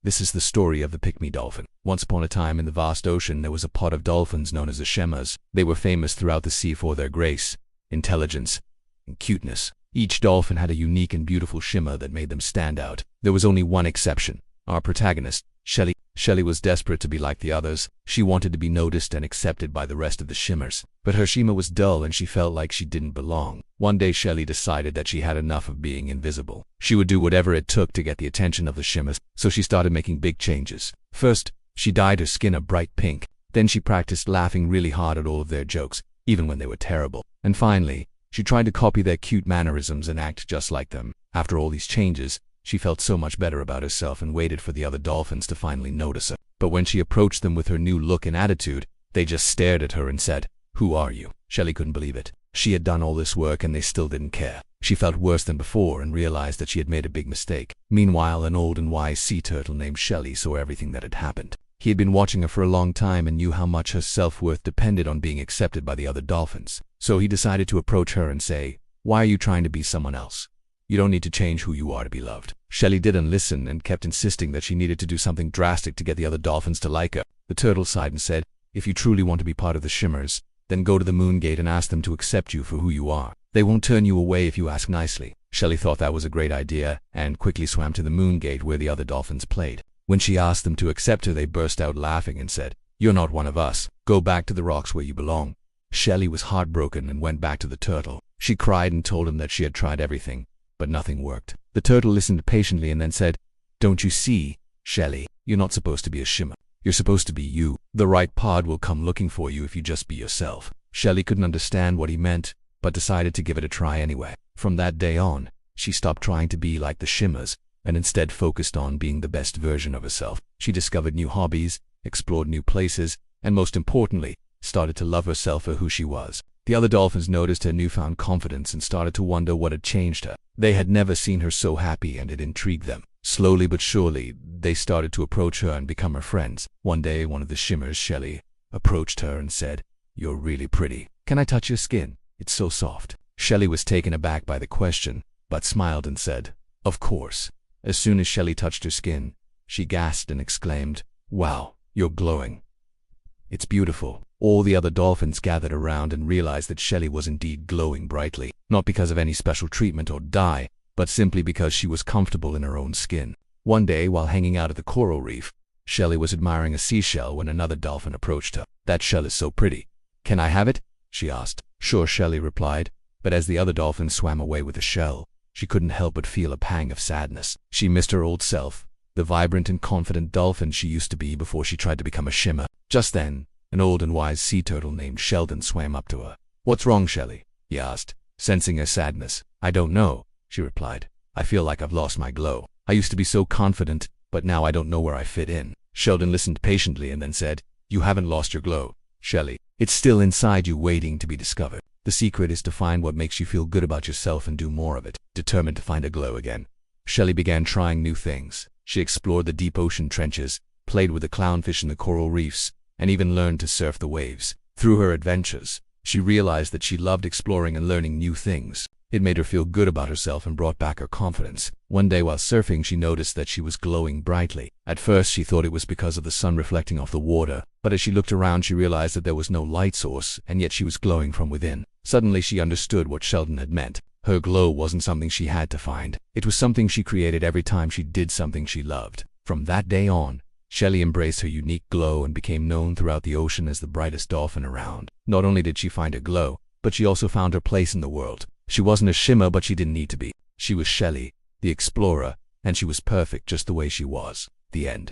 This is the story of the Pick Me Dolphin. Once upon a time in the vast ocean there was a pod of dolphins known as the Shemas. They were famous throughout the sea for their grace, intelligence, and cuteness. Each dolphin had a unique and beautiful shimmer that made them stand out. There was only one exception: our protagonist, Shelly. Shelly was desperate to be like the others. She wanted to be noticed and accepted by the rest of the Shimmers. But her shimmer was dull and she felt like she didn't belong. One day Shelly decided that she had enough of being invisible. She would do whatever it took to get the attention of the Shimmers, so she started making big changes. First, she dyed her skin a bright pink. Then she practiced laughing really hard at all of their jokes, even when they were terrible. And finally, she tried to copy their cute mannerisms and act just like them. After all these changes, she felt so much better about herself and waited for the other dolphins to finally notice her. But when she approached them with her new look and attitude, they just stared at her and said, "Who are you?" Shelly couldn't believe it. She had done all this work and they still didn't care. She felt worse than before and realized that she had made a big mistake. Meanwhile, an old and wise sea turtle named Shelly saw everything that had happened. He had been watching her for a long time and knew how much her self-worth depended on being accepted by the other dolphins. So he decided to approach her and say, "Why are you trying to be someone else? You don't need to change who you are to be loved." Shelly didn't listen and kept insisting that she needed to do something drastic to get the other dolphins to like her. The turtle sighed and said, "If you truly want to be part of the Shimmers, then go to the moon gate and ask them to accept you for who you are. They won't turn you away if you ask nicely." Shelly thought that was a great idea and quickly swam to the moon gate where the other dolphins played. When she asked them to accept her, they burst out laughing and said, "You're not one of us. Go back to the rocks where you belong." Shelly was heartbroken and went back to the turtle. She cried and told him that she had tried everything, but nothing worked. The turtle listened patiently and then said, "Don't you see, Shelly, you're not supposed to be a shimmer. You're supposed to be you. The right pod will come looking for you if you just be yourself." Shelly couldn't understand what he meant, but decided to give it a try anyway. From that day on, she stopped trying to be like the Shimmers and instead focused on being the best version of herself. She discovered new hobbies, explored new places, and most importantly, started to love herself for who she was. The other dolphins noticed her newfound confidence and started to wonder what had changed her. They had never seen her so happy and it intrigued them. Slowly but surely, they started to approach her and become her friends. One day, one of the Shimmers, Shelly, approached her and said, "You're really pretty. Can I touch your skin? It's so soft." Shelly was taken aback by the question, but smiled and said, "Of course." As soon as Shelly touched her skin, she gasped and exclaimed, "Wow, you're glowing. It's beautiful." All the other dolphins gathered around and realized that Shelly was indeed glowing brightly, not because of any special treatment or dye, but simply because she was comfortable in her own skin. One day, while hanging out at the coral reef, Shelly was admiring a seashell when another dolphin approached her. "That shell is so pretty. Can I have it?" she asked. "Sure," Shelly replied, but as the other dolphins swam away with the shell, she couldn't help but feel a pang of sadness. She missed her old self, the vibrant and confident dolphin she used to be before she tried to become a shimmer. Just then, an old and wise sea turtle named Sheldon swam up to her. "What's wrong, Shelly?" he asked, sensing her sadness. "I don't know," she replied. "I feel like I've lost my glow. I used to be so confident, but now I don't know where I fit in." Sheldon listened patiently and then said, "You haven't lost your glow, Shelly. It's still inside you waiting to be discovered. The secret is to find what makes you feel good about yourself and do more of it." Determined to find her glow again, Shelly began trying new things. She explored the deep ocean trenches, played with the clownfish in the coral reefs, and even learned to surf the waves. Through her adventures, she realized that she loved exploring and learning new things. It made her feel good about herself and brought back her confidence. One day while surfing, she noticed that she was glowing brightly. At first, she thought it was because of the sun reflecting off the water, but as she looked around, she realized that there was no light source, and yet she was glowing from within. Suddenly, she understood what Sheldon had meant. Her glow wasn't something she had to find. It was something she created every time she did something she loved. From that day on, Shelly embraced her unique glow and became known throughout the ocean as the brightest dolphin around. Not only did she find her glow, but she also found her place in the world. She wasn't a shimmer, but she didn't need to be. She was Shelly, the explorer, and she was perfect just the way she was. The end.